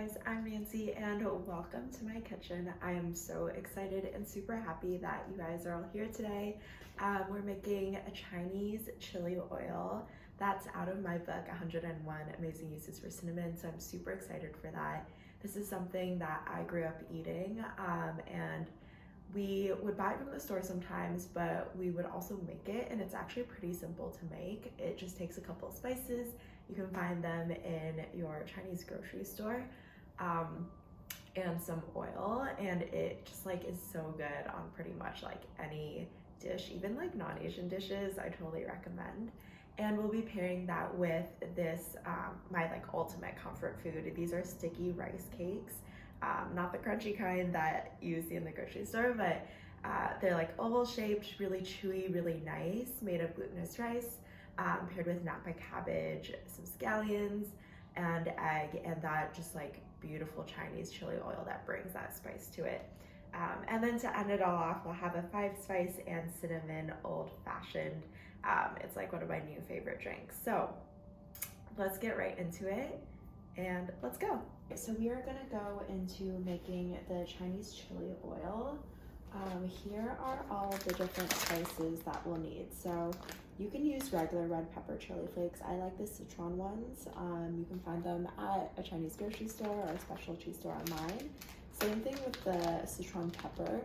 guys, I'm Nancy and welcome to my kitchen. I am so excited and super happy that you guys are all here today. We're making a Chinese chili oil that's out of my book, 101 Amazing Uses for Cinnamon, so I'm super excited for that. This is something that I grew up eating and we would buy it from the store sometimes, but we would also make it, and it's actually pretty simple to make. It just takes a couple of spices. You can find them in your Chinese grocery store, and some oil, and it just like is so good on pretty much like any dish, even like non-Asian dishes. I totally recommend. And we'll be pairing that with this, my like ultimate comfort food. These are sticky rice cakes. Not the crunchy kind that you see in the grocery store, but they're like oval shaped, really chewy, really nice, made of glutinous rice, paired with napa cabbage, some scallions, and egg, and that just like beautiful Chinese chili oil that brings that spice to it. And then to end it all off, we'll have a 5-spice and cinnamon old fashioned. It's like one of my new favorite drinks. So let's get right into it and let's go. So we are gonna go into making the Chinese chili oil. Here are all the different spices that we'll need. So you can use regular red pepper chili flakes. I like the Sichuan ones. You can find them at a Chinese grocery store or a specialty store online. Same thing with the Sichuan pepper.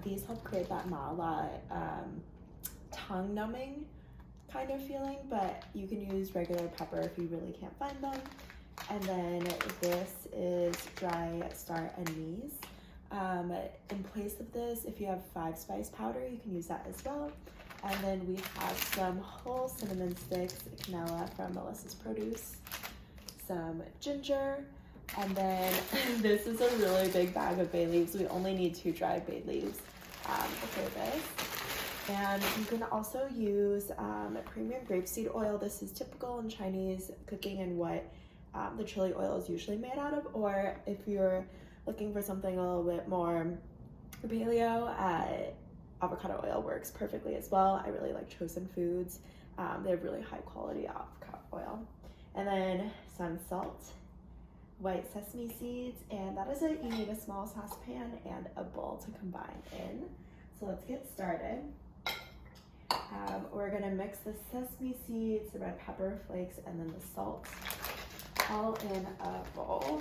These help create that mala tongue numbing kind of feeling, but you can use regular pepper if you really can't find them. And then this is dry star anise. In place of this, if you have 5-spice powder, you can use that as well. And then we have some whole cinnamon sticks, canola from Melissa's Produce, some ginger, and then this is a really big bag of bay leaves. We only need 2 dried bay leaves for this. And you can also use premium grapeseed oil. This is typical in Chinese cooking and what the chili oil is usually made out of, or if you're looking for something a little bit more paleo, avocado oil works perfectly as well. I really like Chosen Foods. They have really high quality avocado oil. And then some salt, white sesame seeds, and that is it. You need a small saucepan and a bowl to combine in. So let's get started. We're gonna mix the sesame seeds, the red pepper flakes, and then the salt all in a bowl.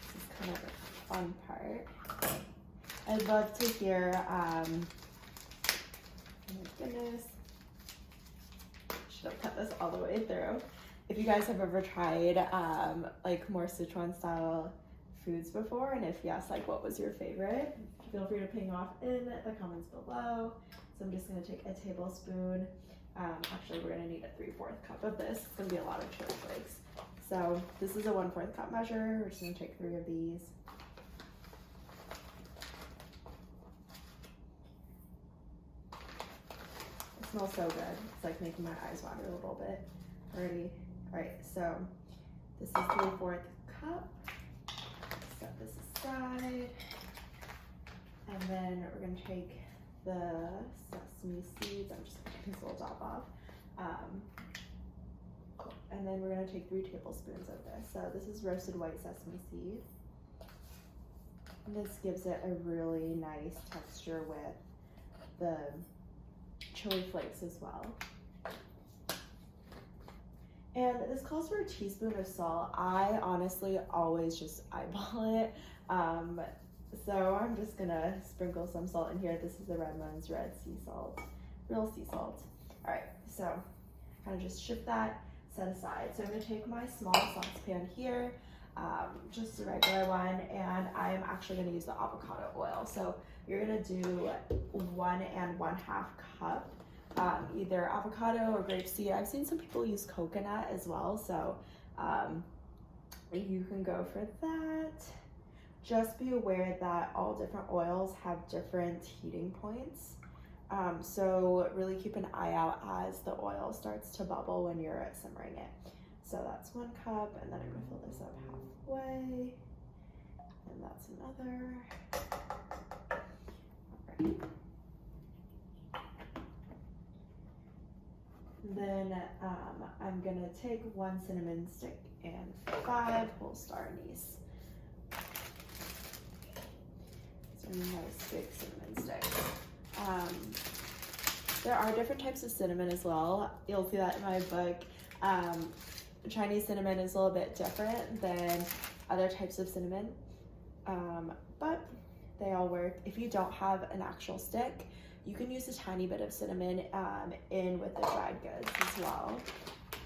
This is kind of the fun part. I'd love to hear, oh my goodness, should have cut this all the way through. If you guys have ever tried like more Sichuan style foods before, and if yes, like what was your favorite? Feel free to ping off in the comments below. So I'm just gonna take a tablespoon. Actually, we're gonna need a 3/4 cup of this. It's gonna be a lot of chili flakes. So this is a 1/4 cup measure. We're just gonna take 3 of these. It smells so good. It's like making my eyes water a little bit already. All right, so this is 3/4 cup. Set this aside. And then we're gonna take the sesame seeds. I'm just gonna take this little top off. And then we're gonna take 3 tablespoons of this. So this is roasted white sesame seed. And this gives it a really nice texture with the chili flakes as well. And this calls for a teaspoon of salt. I honestly always just eyeball it. So I'm just gonna sprinkle some salt in here. This is the Redmond's red sea salt, real sea salt. All right, so kind of just shift that, set aside. So I'm gonna take my small saucepan here, just a regular one, and I'm actually gonna use the avocado oil. So you're gonna do 1 1/2 cup, either avocado or grapeseed. I've seen some people use coconut as well, so you can go for that. Just be aware that all different oils have different heating points. So really keep an eye out as the oil starts to bubble when you're simmering it. So that's 1 cup, and then I'm gonna fill this up halfway, and that's another. All right. Then I'm gonna take 1 cinnamon stick and 5 whole star anise. Some nice big cinnamon sticks. There are different types of cinnamon as well. You'll see that in my book. Chinese cinnamon is a little bit different than other types of cinnamon, but they all work. If you don't have an actual stick, you can use a tiny bit of cinnamon in with the dried goods as well.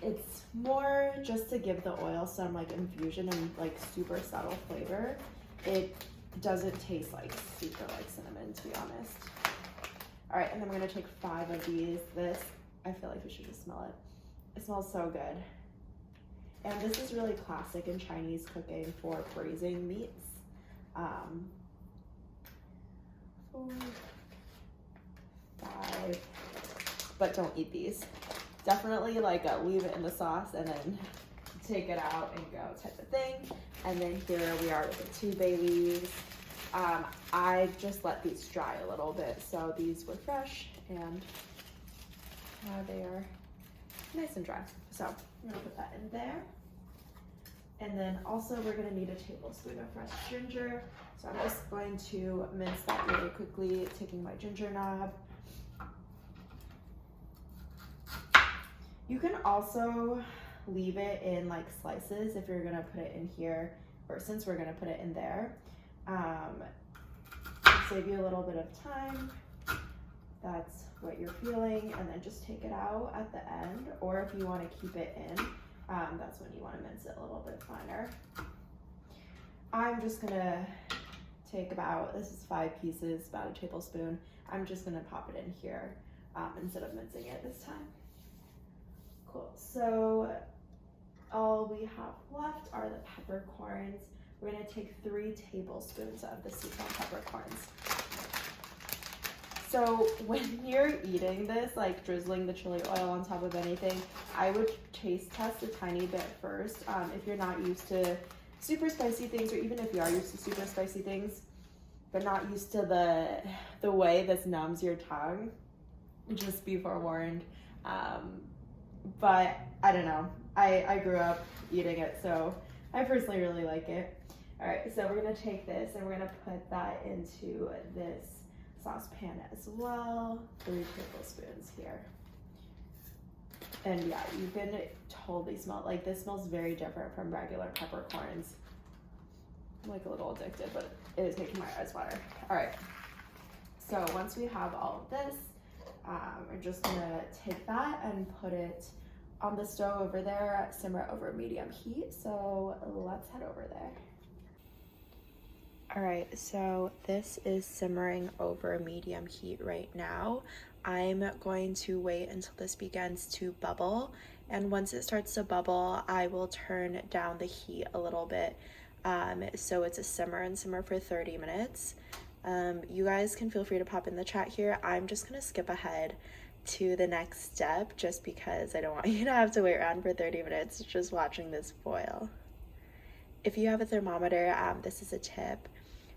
It's more just to give the oil some like infusion and like super subtle flavor. It doesn't taste like super like cinnamon, to be honest. All right, and then we're gonna take 5 of these. This, I feel like we should just smell it. It smells so good. And this is really classic in Chinese cooking for braising meats. 4, 5, but don't eat these. Definitely like leave it in the sauce and then take it out and go type of thing. And then here we are with the 2 bay leaves. I just let these dry a little bit, so these were fresh and they are nice and dry. So I'm gonna put that in there. And then also we're gonna need a tablespoon of fresh ginger. So I'm just going to mince that really quickly, taking my ginger knob. You can also leave it in like slices if you're gonna put it in here, or since we're gonna put it in there. Save you a little bit of time. That's what you're feeling, and then just take it out at the end, or if you want to keep it in, that's when you want to mince it a little bit finer. I'm just gonna take about, this is 5 pieces, about a tablespoon. I'm just gonna pop it in here instead of mincing it this time. Cool, so all we have left are the peppercorns. We're gonna take 3 tablespoons of the Sichuan peppercorns. So when you're eating this, like drizzling the chili oil on top of anything, I would taste test a tiny bit first. If you're not used to super spicy things, or even if you are used to super spicy things, but not used to the way this numbs your tongue, just be forewarned. But I don't know, I grew up eating it, so I personally really like it. All right, so we're gonna take this and we're gonna put that into this saucepan as well. 3 tablespoons here. And yeah, you can totally smell, like this smells very different from regular peppercorns. I'm like a little addicted, but it is making my eyes water. All right, so once we have all of this, we're just gonna take that and put it on the stove over there, simmer over medium heat. So let's head over there. All right, so this is simmering over medium heat right now. I'm going to wait until this begins to bubble, and once it starts to bubble, I will turn down the heat a little bit, so it's a simmer and simmer for 30 minutes. You guys can feel free to pop in the chat here. I'm just gonna skip ahead to the next step just because I don't want you to have to wait around for 30 minutes just watching this boil. If you have a thermometer, this is a tip.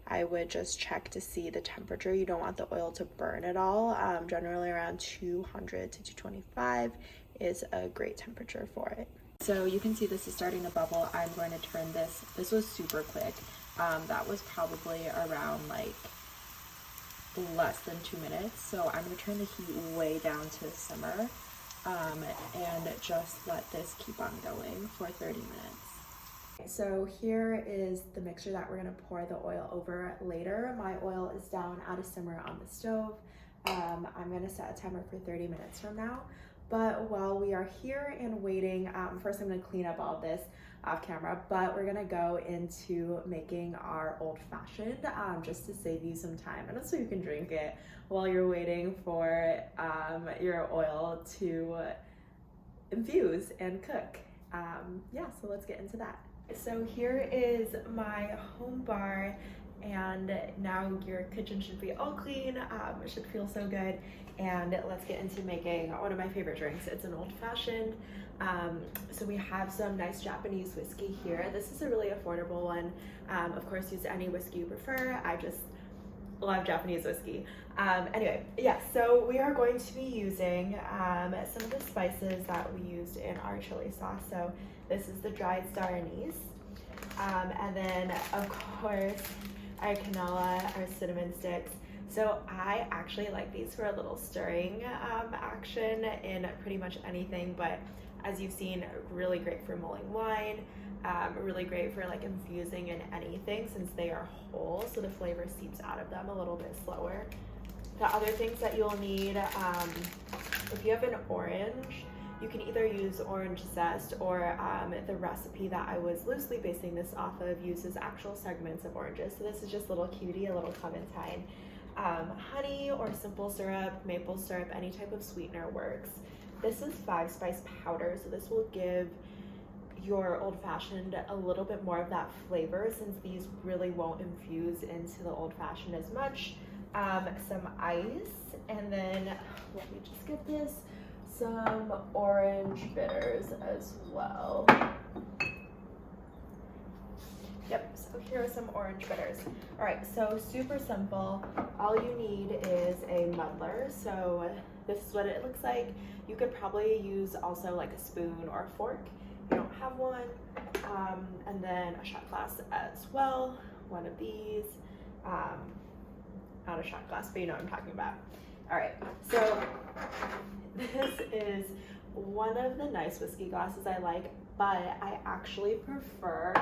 I would just check to see the temperature. You don't want the oil to burn at all. Generally around 200 to 225 is a great temperature for it. So you can see this is starting to bubble. I'm going to turn this. This was super quick. That was probably around like less than 2 minutes. So I'm going to turn the heat way down to simmer and just let this keep on going for 30 minutes. So here is the mixture that we're going to pour the oil over later. My oil is down at a simmer on the stove. I'm going to set a timer for 30 minutes from now. But while we are here and waiting, first I'm going to clean up all this off camera, but we're going to go into making our old-fashioned just to save you some time and so you can drink it while you're waiting for your oil to infuse and cook. Yeah, so let's get into that. So here is my home bar, and now your kitchen should be all clean. It should feel so good. And let's get into making one of my favorite drinks. It's an old-fashioned. So we have some nice Japanese whiskey here. This is a really affordable one. Of course, use any whiskey you prefer. I just love Japanese whiskey. Anyway, yeah, so we are going to be using some of the spices that we used in our chili sauce. So this is the dried star anise. And then, of course, our canola, our cinnamon sticks. So I actually like these for a little stirring action in pretty much anything, but as you've seen, really great for mulling wine, really great for like infusing in anything since they are whole, so the flavor seeps out of them a little bit slower. The other things that you'll need, if you have an orange, you can either use orange zest or the recipe that I was loosely basing this off of uses actual segments of oranges. So this is just a little cutie, a little clementine. Honey or simple syrup, maple syrup, any type of sweetener works. This is 5-spice powder, so this will give your old-fashioned a little bit more of that flavor since these really won't infuse into the old-fashioned as much. Some ice, and then let me just get this, some orange bitters as well. Yep, so here are some orange bitters. All right, so super simple. All you need is a muddler. So this is what it looks like. You could probably use also like a spoon or a fork. You don't have one. And then a shot glass as well. One of these. Not a shot glass, but you know what I'm talking about. All right, so this is one of the nice whiskey glasses I like, but I actually prefer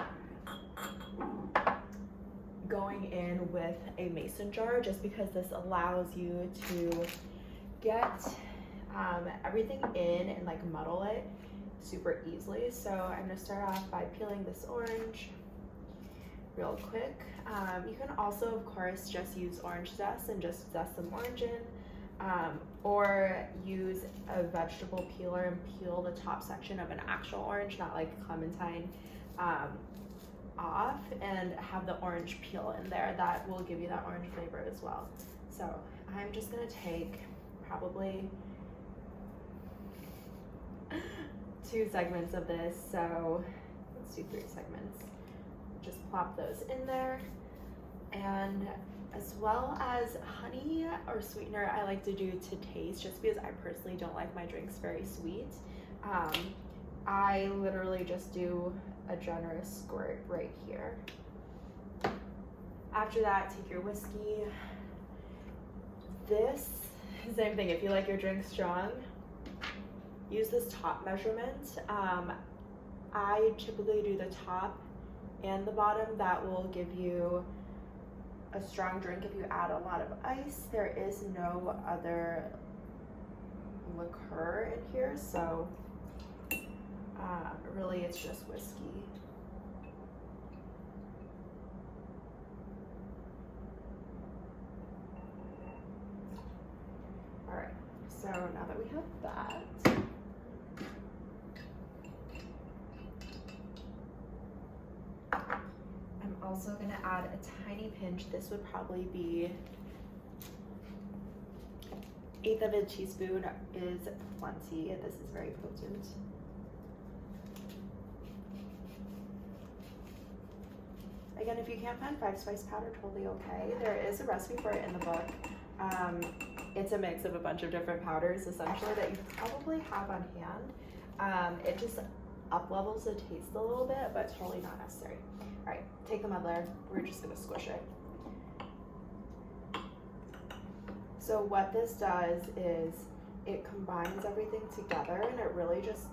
going in with a mason jar just because this allows you to get everything in and like muddle it super easily. So I'm gonna start off by peeling this orange real quick. You can also, of course, just use orange zest and just zest some orange in, or use a vegetable peeler and peel the top section of an actual orange, not like clementine, off and have the orange peel in there. That will give you that orange flavor as well. So I'm just gonna take probably 2 segments of this. So let's do 3 segments. Just plop those in there. And as well as honey or sweetener, I like to do to taste just because I personally don't like my drinks very sweet. I literally just do a generous squirt right here. After that, take your whiskey. This, same thing, if you like your drink strong, use this top measurement. I typically do the top and the bottom. That will give you a strong drink if you add a lot of ice. There is no other liqueur in here, so really it's just whiskey. All right, so now that we have that, I'm also gonna add a tiny pinch. This would probably be 1/8 of a teaspoon is plenty. This is very potent. Again, if you can't find 5-spice powder, totally okay. There is a recipe for it in the book. It's a mix of a bunch of different powders, essentially, that you probably have on hand. It just up-levels the taste a little bit, but totally not necessary. All right, take the muddler. We're just gonna squish it. So what this does is it combines everything together and it really just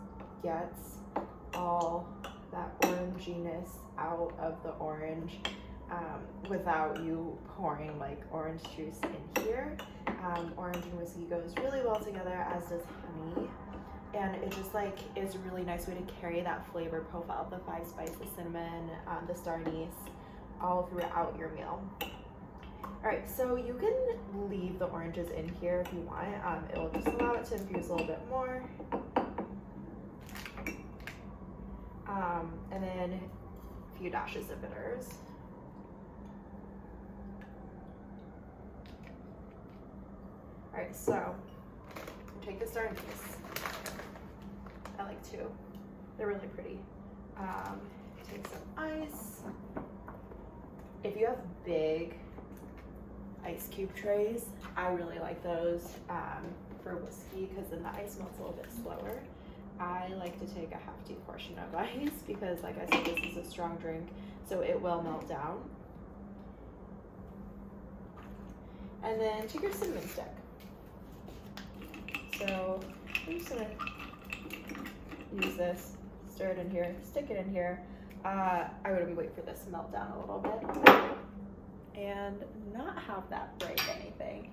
gets all that oranginess out of the orange without you pouring like orange juice in here. Orange and whiskey goes really well together, as does honey. And it just like is a really nice way to carry that flavor profile of the 5-spice, the cinnamon, the star anise, all throughout your meal. All right, so you can leave the oranges in here if you want. It will just allow it to infuse a little bit more. And then a few dashes of bitters. All right, so take the star anise. I like 2. They're really pretty. Take some ice. If you have big ice cube trays. I really like those for whiskey because then the ice melts a little bit slower. I like to take a half tea portion of ice because, like I said, this is a strong drink, so it will melt down. And then take your cinnamon stick. So I'm just gonna use this, stir it in here, stick it in here. I would wait for this to melt down a little bit and not have that break anything.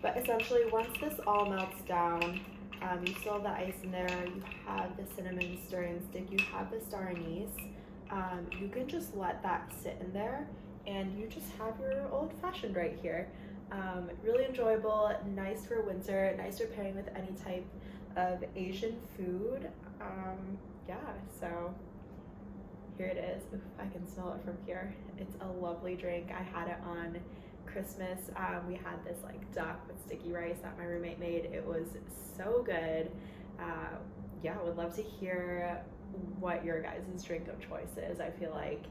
But essentially, once this all melts down, you still have the ice in there, you have the cinnamon stirring stick, you have the star anise. You can just let that sit in there and you just have your old-fashioned right here. Really enjoyable, nice for winter, nice for pairing with any type of Asian food. Yeah, so here it is. Oof, I can smell it from here. It's a lovely drink. I had it on Christmas. We had this like duck with sticky rice that my roommate made. It was so good. Yeah, I would love to hear what your guys' drink of choice is. I feel like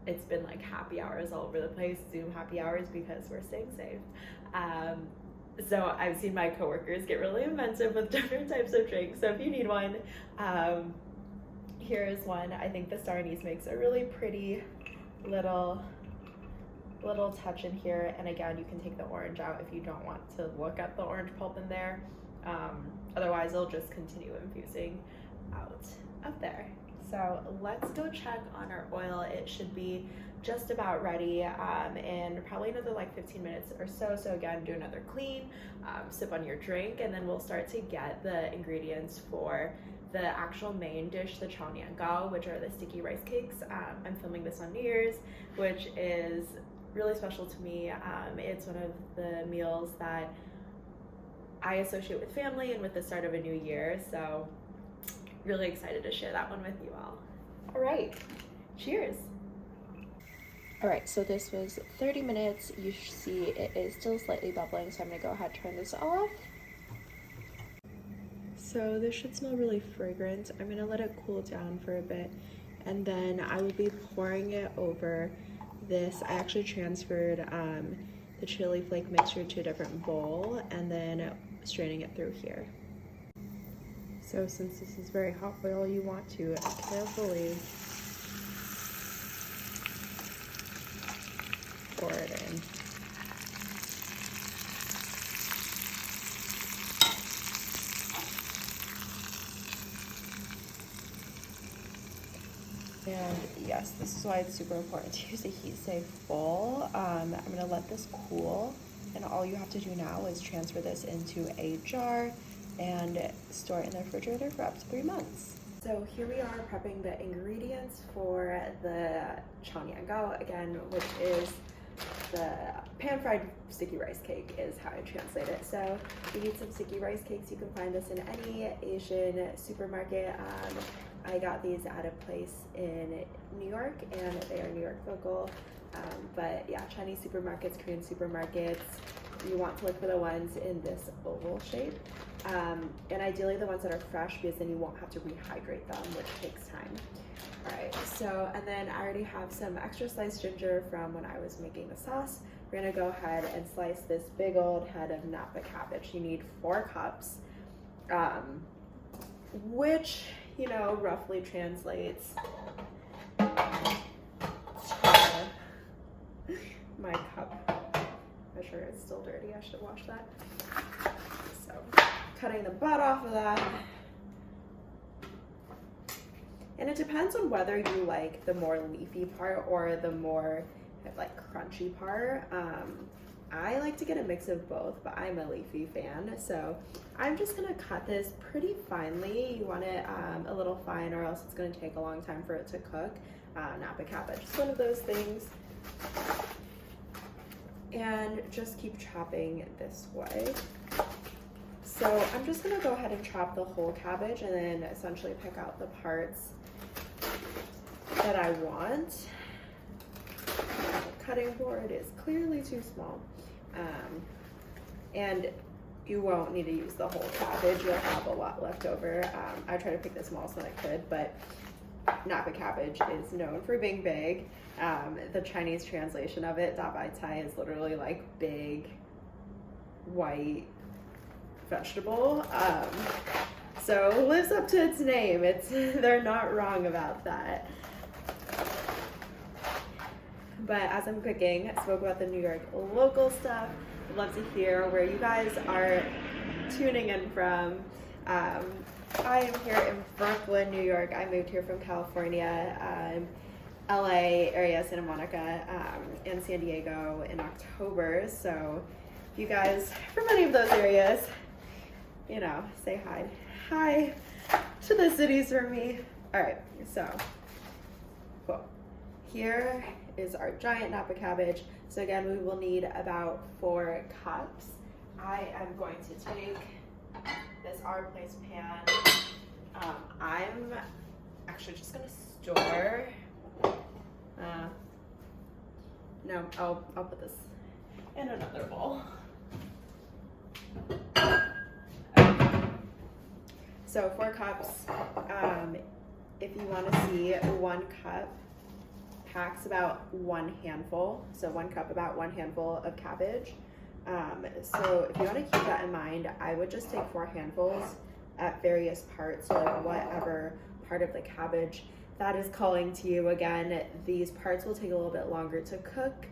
it's been like happy hours all over the place, Zoom happy hours, because we're staying safe. So I've seen my coworkers get really inventive with different types of drinks. So if you need one, here is one. I think the star anise makes a really pretty little touch in here. And again, you can take the orange out if you don't want to look at the orange pulp in there. Otherwise, it'll just continue infusing out of there. So let's go check on our oil. It should be just about ready in probably another like 15 minutes or so. So again, do another clean, sip on your drink, and then we'll start to get the ingredients for the actual main dish, the chao, which are the sticky rice cakes. I'm filming this on New Year's, which is really special to me. It's one of the meals that I associate with family and with the start of a new year. So really excited to share that one with you all. All right, cheers. All right, so this was 30 minutes. You see it is still slightly bubbling, so I'm gonna go ahead and turn this off. So this should smell really fragrant. I'm gonna let it cool down for a bit, and then I will be pouring it over this. I actually transferred the chili flake mixture to a different bowl and then straining it through here. So since this is very hot oil, you want to carefully pour it in. And yes, this is why it's super important to use a heat-safe bowl. I'm gonna let this cool, and all you have to do now is transfer this into a jar and store it in the refrigerator for up to 3 months. So here we are prepping the ingredients for the chao, again, which is the pan-fried sticky rice cake is how I translate it. So you need some sticky rice cakes. You can find this in any Asian supermarket. I got these at a place in New York, and they are New York local. But yeah, Chinese supermarkets, Korean supermarkets, you want to look for the ones in this oval shape. And ideally the ones that are fresh, because then you won't have to rehydrate them, which takes time. All right, so, and then I already have some extra sliced ginger from when I was making the sauce. We're gonna go ahead and slice this big old head of napa cabbage. You need 4 cups, which, you know, roughly translates to my cup. I'm sure it's still dirty, I should wash that. So, cutting the butt off of that. And it depends on whether you like the more leafy part or the more like crunchy part. I like to get a mix of both, but I'm a leafy fan. So I'm just gonna cut this pretty finely. You want it a little fine, or else it's gonna take a long time for it to cook. Napa cabbage, it's one of those things. And just keep chopping this way. So I'm just gonna go ahead and chop the whole cabbage and then essentially pick out the parts that I want. The cutting board is clearly too small. And you won't need to use the whole cabbage. You'll have a lot left over. I tried to pick the smallest one I could, but napa cabbage is known for being big. The Chinese translation of it, da bai cai, is literally like big white vegetable. So it lives up to its name. They're not wrong about that. But as I'm cooking, I spoke about the New York local stuff. I'd love to hear where you guys are tuning in from. I am here in Brooklyn, New York. I moved here from California, LA area, Santa Monica, and San Diego in October. So if you guys from any of those areas, you know, say hi. Hi to the cities for me. All right, so cool. Here is our giant napa cabbage. So again, we will need about 4 cups. I am going to take this place pan. I'm actually just gonna store. No, I'll put this in another bowl. Okay. So 4 cups. If you want to see, 1 cup packs about 1 handful. So 1 cup, about 1 handful of cabbage. So if you want to keep that in mind, I would just take 4 handfuls at various parts. So like whatever part of the cabbage that is calling to you. Again, these parts will take a little bit longer to cook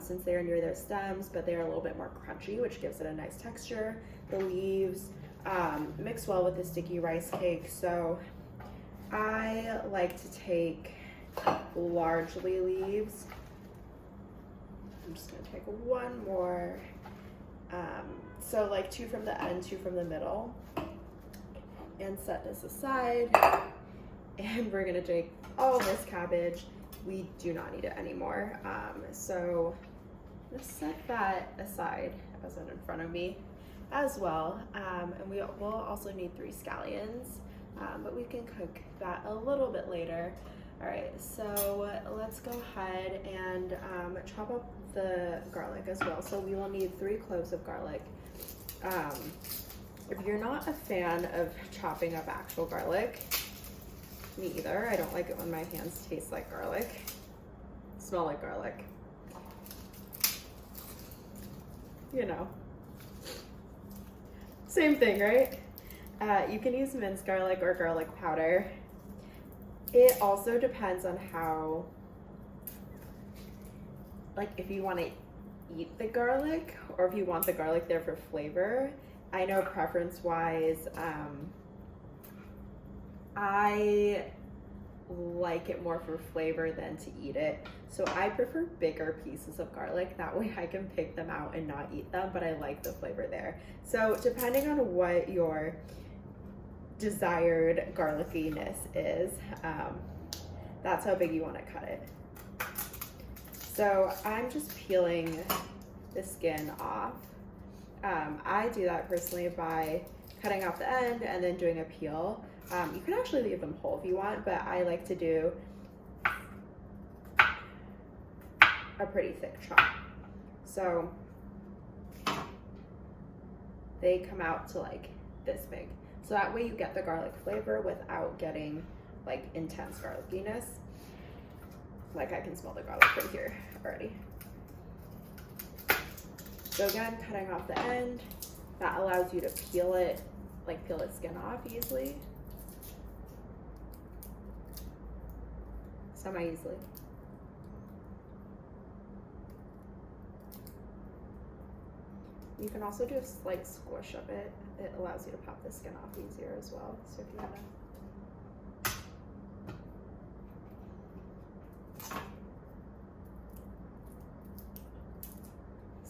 since they are near their stems, but they are a little bit more crunchy, which gives it a nice texture. The leaves mix well with the sticky rice cake. So I like to take largely leaves. I'm just gonna take 1 more. So like 2 from the end, 2 from the middle, and set this aside. And we're gonna take all this cabbage. We do not need it anymore. So let's set that aside as in front of me as well. And we will also need 3 scallions, but we can cook that a little bit later. All right, so let's go ahead and chop up the garlic as well. So we will need 3 cloves of garlic. If you're not a fan of chopping up actual garlic, me either. I don't like it when my hands taste like garlic, smell like garlic. You know, same thing, right? You can use minced garlic or garlic powder. It also depends on how, like if you want to eat the garlic or if you want the garlic there for flavor. I know preference wise, I like it more for flavor than to eat it. So I prefer bigger pieces of garlic. That way I can pick them out and not eat them, but I like the flavor there. So depending on what your desired garlickiness is, that's how big you want to cut it. So I'm just peeling the skin off. I do that personally by cutting off the end and then doing a peel. You can actually leave them whole if you want, but I like to do a pretty thick chop. So they come out to like this big. So that way you get the garlic flavor without getting like intense garlickiness. Like I can smell the garlic right here already. So again, cutting off the end, that allows you to peel it, like peel its skin off easily. Semi-easily. You can also do a slight squish of it. It allows you to pop the skin off easier as well. So if you want to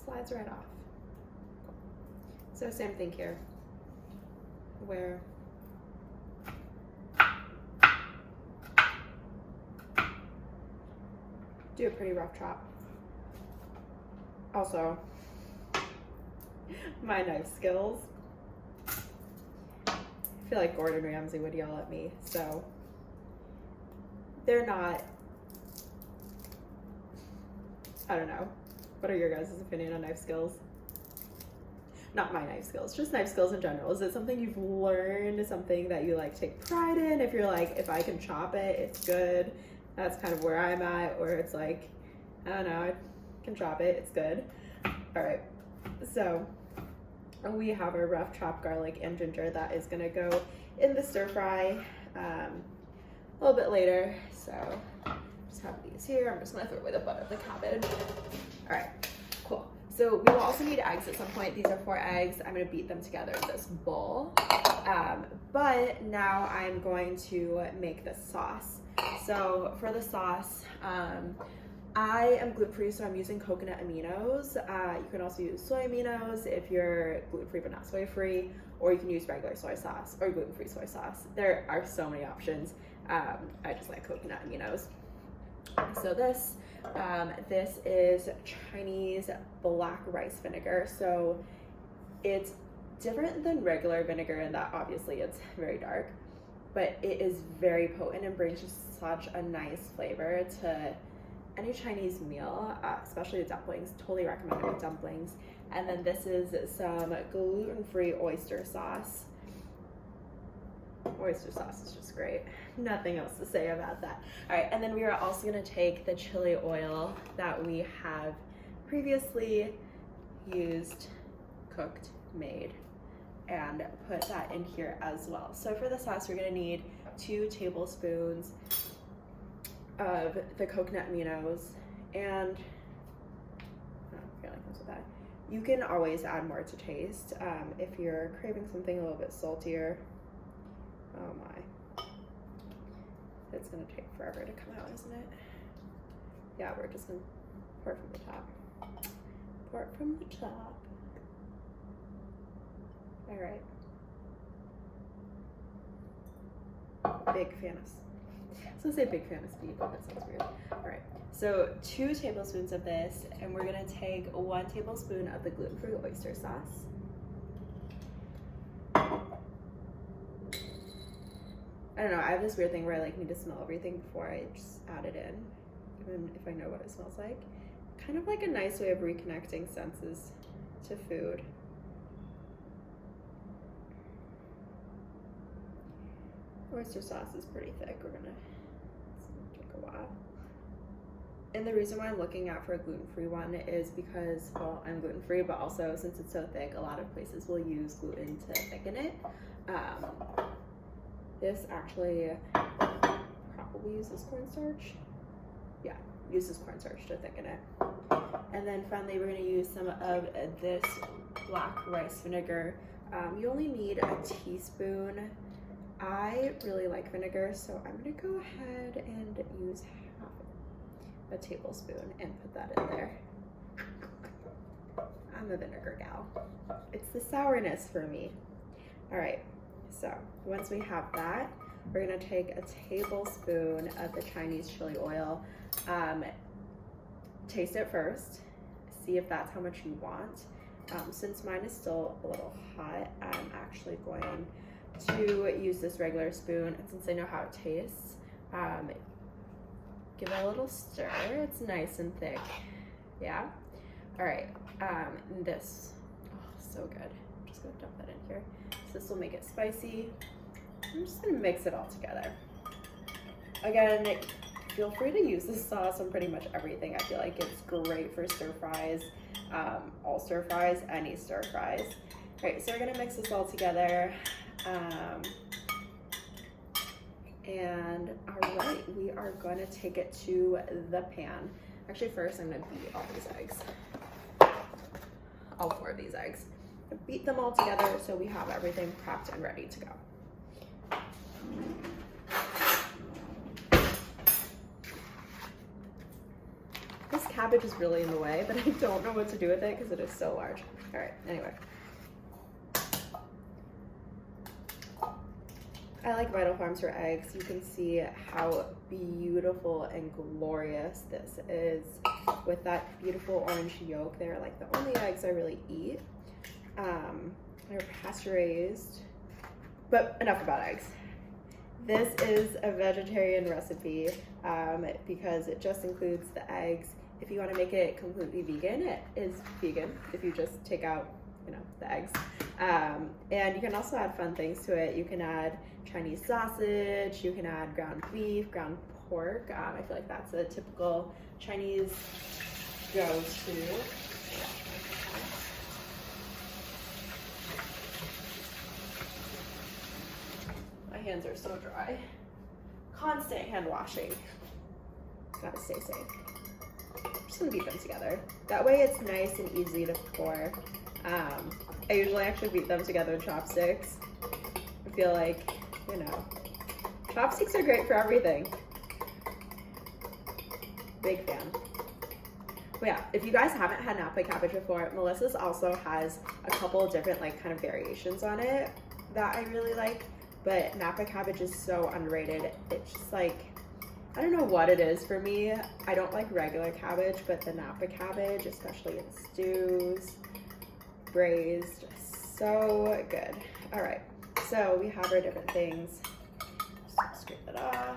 slides right off. So same thing here, where do a pretty rough chop. Also, my knife skills. I feel like Gordon Ramsay would yell at me, so they're not, I don't know. What are your guys' opinion on knife skills? not my knife skills, just knife skills in general. Is it something you've learned, something that you like take pride in? If you're like, if I can chop it, it's good. That's kind of where I'm at. Or it's like, I don't know, I can chop it, it's good. All right, so we have our rough chopped garlic and ginger that is gonna go in the stir fry a little bit later. So just have these here. I'm just gonna throw away the butt of the cabbage. All right, cool. So we will also need eggs at some point. These are 4 eggs. I'm gonna beat them together in this bowl. But now I'm going to make the sauce. So for the sauce, I am gluten-free, so I'm using coconut aminos. You can also use soy aminos if you're gluten-free but not soy-free, or you can use regular soy sauce or gluten-free soy sauce. There are so many options. I just like coconut aminos. So this is Chinese black rice vinegar. So it's different than regular vinegar in that obviously it's very dark, but it is very potent and brings just such a nice flavor to any Chinese meal, especially the dumplings. Totally recommend it with dumplings. And then this is some gluten-free oyster sauce. Oyster sauce is just great. Nothing else to say about that. All right, and then we are also gonna take the chili oil that we have previously used, cooked, made, and put that in here as well. So for the sauce, we're gonna need 2 tablespoons of the coconut aminos, and I feel like comes with that. You can always add more to taste if you're craving something a little bit saltier. Oh my, it's gonna take forever to come out, isn't it? Yeah, we're just gonna pour from the top. Pour it from the top. All right. Big fan of, I was gonna say big fan of speed, but that sounds weird. All right, so 2 tablespoons of this, and we're gonna take 1 tablespoon of the gluten-free oyster sauce. I don't know, I have this weird thing where I like need to smell everything before I just add it in, even if I know what it smells like. Kind of like a nice way of reconnecting senses to food. Oyster sauce is pretty thick. It's gonna take a while. And the reason why I'm looking out for a gluten-free one is because, well, I'm gluten-free, but also since it's so thick, a lot of places will use gluten to thicken it. This actually probably uses cornstarch. Yeah, uses cornstarch to thicken it. And then finally, we're gonna use some of this black rice vinegar. You only need a teaspoon. I really like vinegar, so I'm gonna go ahead and use half a tablespoon and put that in there. I'm a vinegar gal. It's the sourness for me. All right, so once we have that, we're gonna take a tablespoon of the Chinese chili oil. Taste it first, see if that's how much you want. Since mine is still a little hot, I'm actually going to use this regular spoon, and since I know how it tastes, give it a little stir. It's nice and thick. Yeah. All right. This, oh, so good. I'm just gonna dump that in here. So this will make it spicy. I'm just gonna mix it all together. Again, feel free to use this sauce on pretty much everything. I feel like it's great for stir fries, all stir fries, any stir fries. All right, so we're gonna mix this all together. And all right, we are gonna take it to the pan. Actually, first I'm gonna beat all these eggs. All 4 of these eggs. Beat them all together so we have everything prepped and ready to go. This cabbage is really in the way, but I don't know what to do with it because it is so large. All right, anyway. I like Vital Farms for eggs. You can see how beautiful and glorious this is with that beautiful orange yolk. They're like the only eggs I really eat. They're pasture raised, but enough about eggs. This is a vegetarian recipe because it just includes the eggs. If you want to make it completely vegan, it is vegan if you just take out you know, the eggs. And you can also add fun things to it. You can add Chinese sausage, you can add ground beef, ground pork. I feel like that's a typical Chinese go-to. My hands are so dry. Constant hand washing. Gotta stay safe. I'm just gonna beat them together. That way it's nice and easy to pour. I usually actually beat them together with chopsticks. I feel like, you know, chopsticks are great for everything. Big fan. But yeah, if you guys haven't had napa cabbage before, Melissa's also has a couple of different like kind of variations on it that I really like. But napa cabbage is so underrated. It's just like, I don't know what it is for me. I don't like regular cabbage, but the napa cabbage, especially in stews, braised, so good. All right, so we have our different things. Just scrape it off.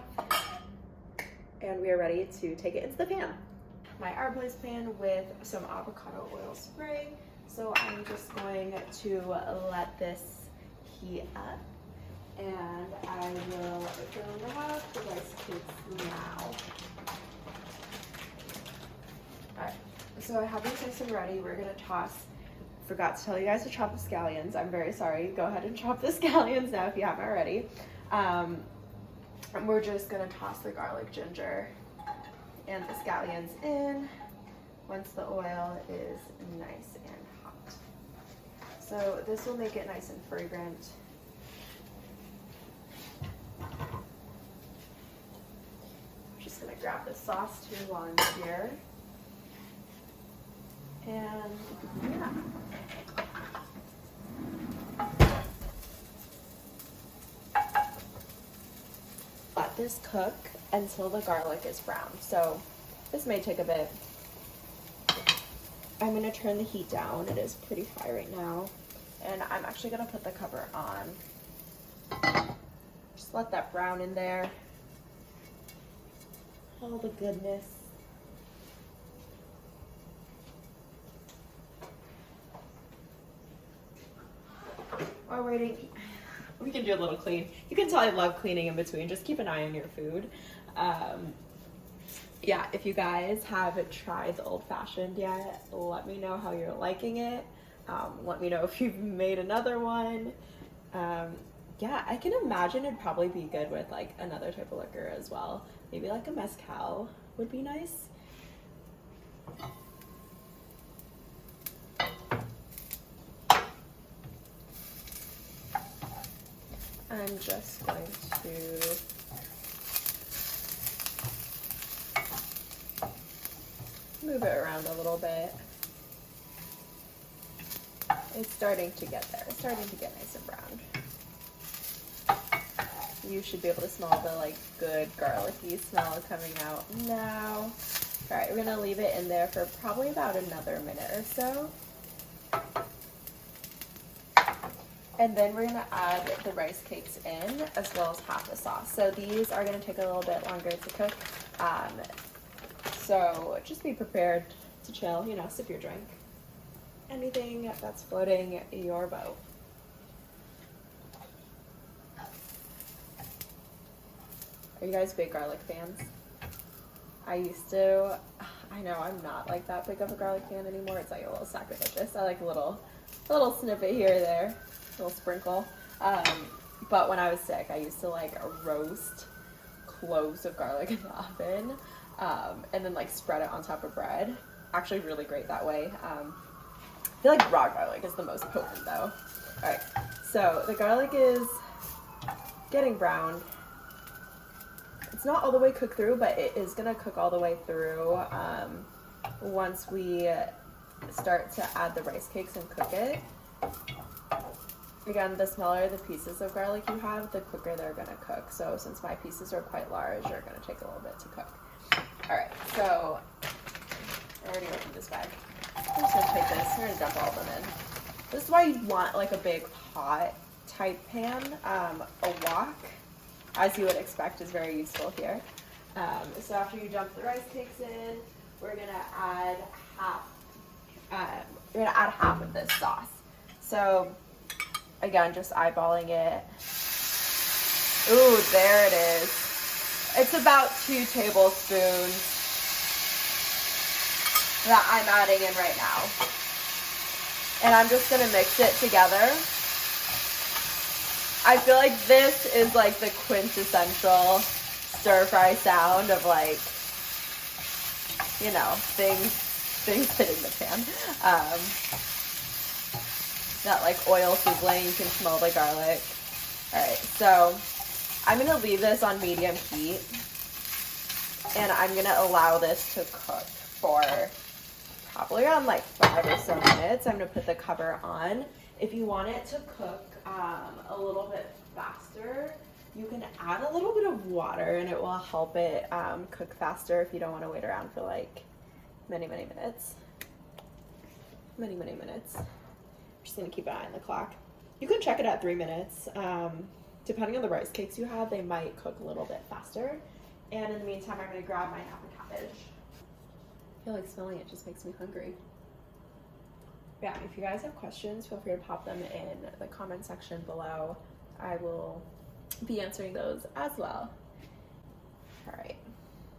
And we are ready to take it into the pan. My fireplace pan with some avocado oil spray. So I'm just going to let this heat up. And I will grab the rice cakes now. Alright, so I have these nice and ready. We're gonna toss, forgot to tell you guys to chop the scallions. I'm very sorry. Go ahead and chop the scallions now if you haven't already. And we're just gonna toss the garlic, ginger, and the scallions in once the oil is nice and hot. So this will make it nice and fragrant. Just gonna grab the sauce too while I'm here. And yeah. Let this cook until the garlic is brown. So this may take a bit. I'm gonna turn the heat down. It is pretty high right now. And I'm actually gonna put the cover on. Just let that brown in there. All the goodness. While waiting, we can do a little clean. You can tell I love cleaning in between. Just keep an eye on your food. Yeah, if you guys haven't tried the old fashioned yet, let me know how you're liking it. Let me know if you've made another one. Yeah, I can imagine it'd probably be good with like another type of liquor as well. Maybe like a mezcal would be nice. I'm just going to move it around a little bit. It's starting to get there. It's starting to get nice and brown. You should be able to smell the like good garlicky smell coming out now. All right, we're gonna leave it in there for probably about another minute or so. And then we're gonna add the rice cakes in as well as half the sauce. So these are gonna take a little bit longer to cook. So just be prepared to chill, you know, sip your drink. Anything that's floating your boat. Are you guys big garlic fans? I used to. I know I'm not like that big of a garlic fan anymore. It's like a little sacrilegious. I like a little snippet here or there, a little sprinkle. But when I was sick, I used to like roast cloves of garlic in the oven, and then like spread it on top of bread. Actually, really great that way. I feel like raw garlic is the most potent though. All right, so the garlic is getting brown. It's not all the way cooked through, but it is gonna cook all the way through once we start to add the rice cakes and cook it. Again, the smaller the pieces of garlic you have, the quicker they're gonna cook. So since my pieces are quite large, they're gonna take a little bit to cook. All right, so I already opened this bag. I'm just gonna take this, we're gonna dump all of them in. This is why you want like a big pot type pan. A wok, as you would expect, is very useful here. So after you dump the rice cakes in, we're gonna add half of this sauce. So again, just eyeballing it. Ooh, there it is. It's about 2 tablespoons that I'm adding in right now. And I'm just gonna mix it together. I feel like this is like the quintessential stir fry sound of like, you know, things hitting the pan. That like oil sizzling, you can smell the garlic. All right, so I'm gonna leave this on medium heat and I'm gonna allow this to cook for probably around like 5 or so minutes. I'm gonna put the cover on. If you want it to cook a little bit faster, you can add a little bit of water and it will help it cook faster if you don't want to wait around for like many minutes. Many minutes. I'm just gonna keep an eye on the clock. You can check it at 3 minutes. Depending on the rice cakes you have, they might cook a little bit faster. And in the meantime, I'm gonna grab my napa cabbage. I feel like smelling it just makes me hungry. Yeah, if you guys have questions, feel free to pop them in the comment section below. I will be answering those as well. All right,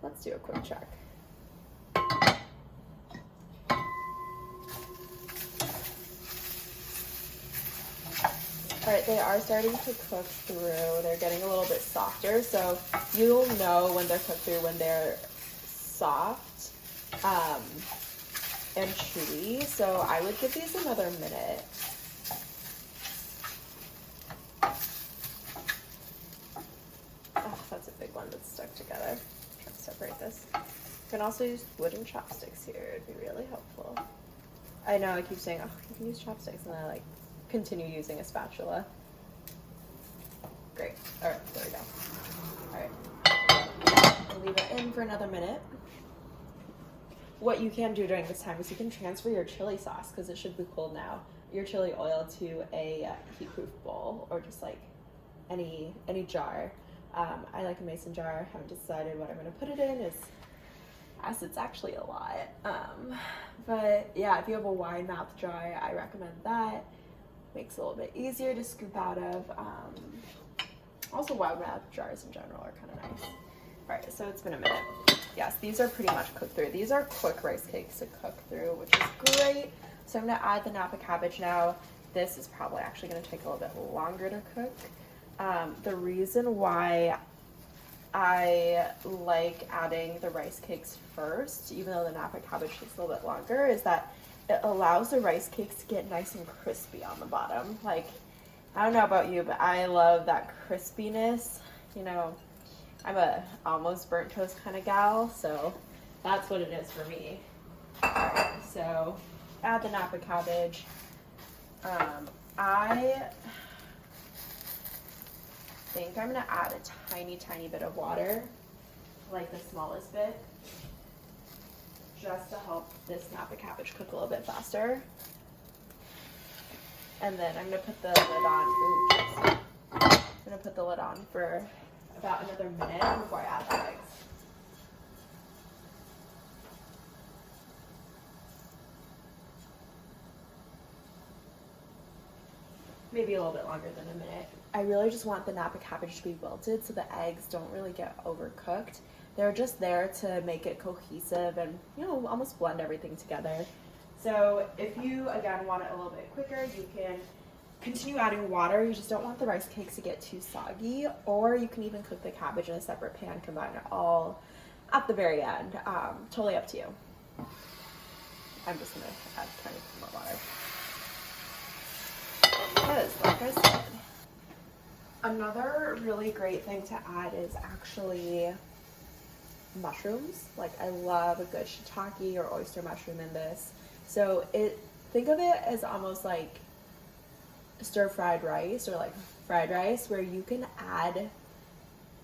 let's do a quick check. All right, they are starting to cook through. They're getting a little bit softer, so you'll know when they're cooked through when they're soft and chewy. So I would give these another minute. Oh, that's a big one that's stuck together. I'm trying to separate this. You can also use wooden chopsticks here. It'd be really helpful. I know I keep saying, oh, you can use chopsticks, and I like continue using a spatula. Great. All right, there we go. All right, I'll leave it in for another minute. What you can do during this time is you can transfer your chili sauce, because it should be cold now, your chili oil to a heat-proof bowl or just like any jar. I like a mason jar. I haven't decided what I'm going to put it in, as it's actually a lot. But yeah, if you have a wide mouth jar, I recommend that. Makes it a little bit easier to scoop out of. Also, wide mouth jars in general are kind of nice. All right, so it's been a minute. Yes, these are pretty much cooked through. These are quick rice cakes to cook through, which is great. So I'm gonna add the napa cabbage now. This is probably actually gonna take a little bit longer to cook. The reason why I like adding the rice cakes first, even though the napa cabbage takes a little bit longer, is that it allows the rice cakes to get nice and crispy on the bottom. Like, I don't know about you, but I love that crispiness. You know, I'm a almost burnt toast kind of gal, so that's what it is for me. Alright, so add the napa cabbage. I think I'm gonna add a tiny bit of water, like the smallest bit, just to help this napa cabbage cook a little bit faster. And then I'm gonna put the lid on. Ooh, I'm gonna put the lid on for about another minute before I add the eggs. Maybe a little bit longer than a minute. I really just want the napa cabbage to be wilted so the eggs don't really get overcooked. They're just there to make it cohesive and, you know, almost blend everything together. So if you, again, want it a little bit quicker, you can continue adding water. You just don't want the rice cakes to get too soggy, or you can even cook the cabbage in a separate pan, combine it all at the very end. Totally up to you. I'm just gonna add kind of more water. Because, like I said, another really great thing to add is actually mushrooms. Like, I love a good shiitake or oyster mushroom in this. So think of it as almost like stir-fried rice or like fried rice, where you can add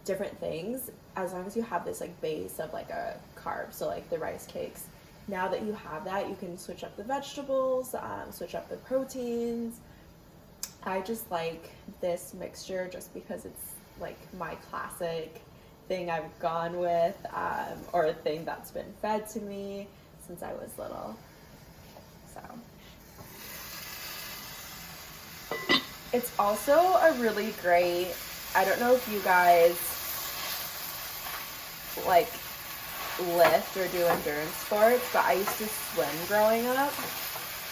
different things as long as you have this like base of like a carb. So like the rice cakes. Now that you have that, you can switch up the vegetables, switch up the proteins. I just like this mixture just because it's like my classic thing I've gone with, or a thing that's been fed to me since I was little. So It's also a really great, I don't know if you guys like lift or do endurance sports, but I used to swim growing up.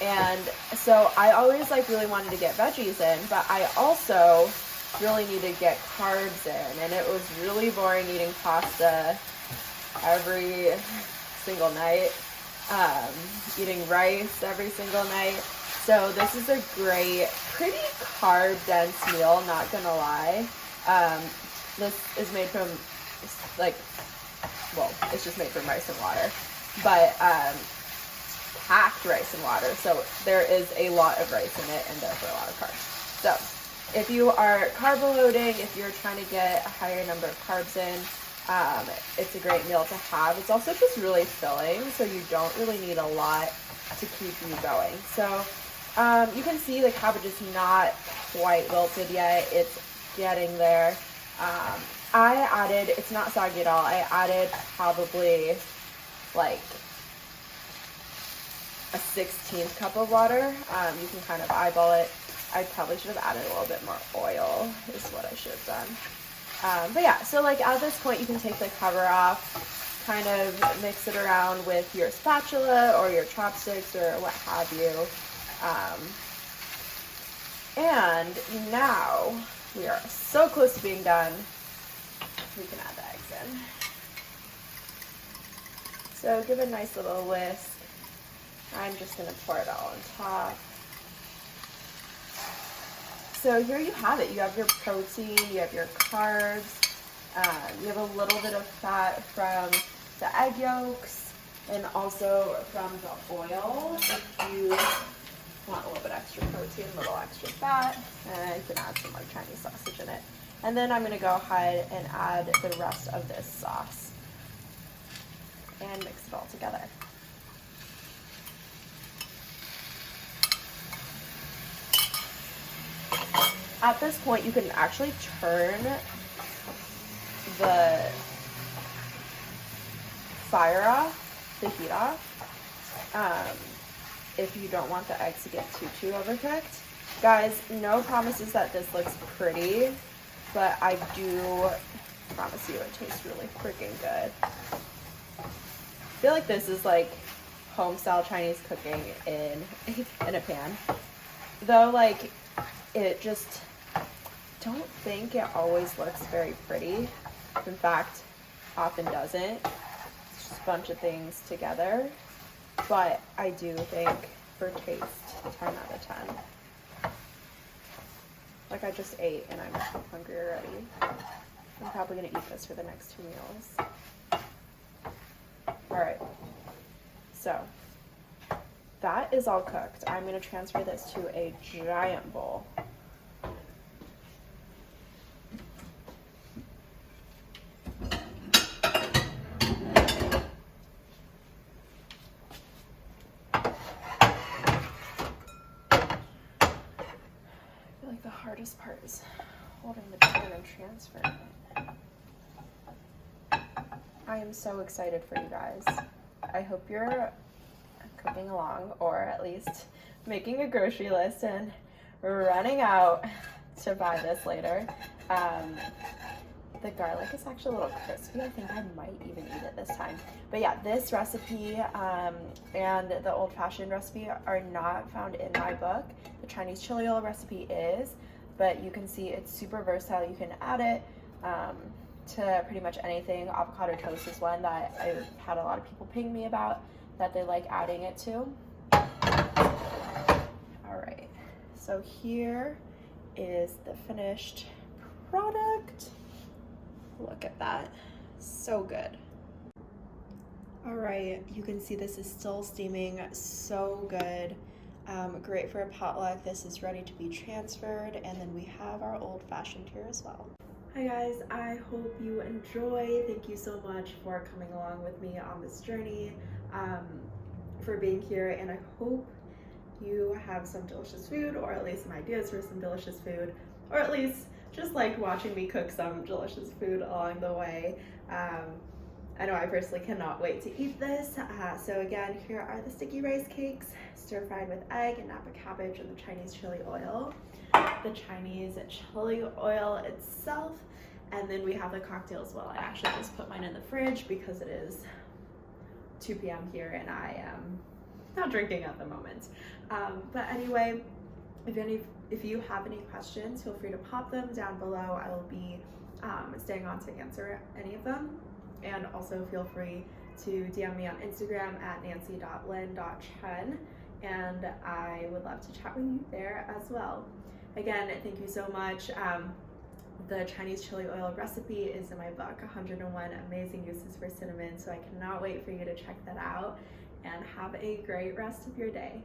And so I always like really wanted to get veggies in, but I also really needed to get carbs in. And it was really boring eating pasta every single night, eating rice every single night. So this is a great, pretty carb dense meal, not gonna lie. This is made from it's just made from rice and water, but packed rice and water. So there is a lot of rice in it and therefore a lot of carbs. So if you are carb loading, if you're trying to get a higher number of carbs in, it's a great meal to have. It's also just really filling, so you don't really need a lot to keep you going. So you can see the cabbage is not quite wilted yet. It's getting there. I added, it's not soggy at all, I added probably like a 1/16 cup of water. You can kind of eyeball it. I probably should have added a little bit more oil is what I should have done. But yeah, so like at this point you can take the cover off, kind of mix it around with your spatula or your chopsticks or what have you. And now we are so close to being done. We can add the eggs in. So give a nice little whisk. I'm just going to pour it all on top. So here you have it. You have your protein, you have your carbs, you have a little bit of fat from the egg yolks and also from the oil. If you want a little bit extra protein, a little extra fat, and you can add some like Chinese sausage in it. And then I'm going to go ahead and add the rest of this sauce and mix it all together. At this point, you can actually turn the fire off, the heat off, if you don't want the eggs to get too overcooked. Guys, no promises that this looks pretty, but I do promise you it tastes really freaking good. I feel like this is like home style Chinese cooking in a pan. Though like it just, don't think it always looks very pretty. In fact, often doesn't. It's just a bunch of things together. But I do think for taste, 10 out of 10. Like I just ate and I'm hungry already. I'm probably gonna eat this for the next 2 meals. All right, so that is all cooked. I'm gonna transfer this to a giant bowl. The hardest part is holding the pan and transferring it. I am so excited for you guys. I hope you're cooking along, or at least making a grocery list and running out to buy this later. The garlic is actually a little crispy. I think I might even eat it this time. But yeah, this recipe and the old-fashioned recipe are not found in my book. The Chinese chili oil recipe is, but you can see it's super versatile. You can add it to pretty much anything. Avocado toast is one that I've had a lot of people ping me about that they like adding it to. All right, so here is the finished product. Look at that, so good. All right, you can see this is still steaming, so good. Great for a potluck. This is ready to be transferred, and then we have our old-fashioned here as well. Hi guys, I hope you enjoy. Thank you so much for coming along with me on this journey, for being here, and I hope you have some delicious food, or at least some ideas for some delicious food, or at least just like watching me cook some delicious food along the way. I know I personally cannot wait to eat this. So again, here are the sticky rice cakes, stir-fried with egg and napa cabbage and the Chinese chili oil. The Chinese chili oil itself, and then we have the cocktail as well. I actually just put mine in the fridge because it is 2 p.m. here and I am not drinking at the moment. But anyway, if you have any questions, feel free to pop them down below. I will be staying on to answer any of them. And also feel free to DM me on Instagram at nancy.lin.chen, and I would love to chat with you there as well. Again, thank you so much. The Chinese chili oil recipe is in my book, 101 Amazing Uses for Cinnamon, so I cannot wait for you to check that out, and have a great rest of your day.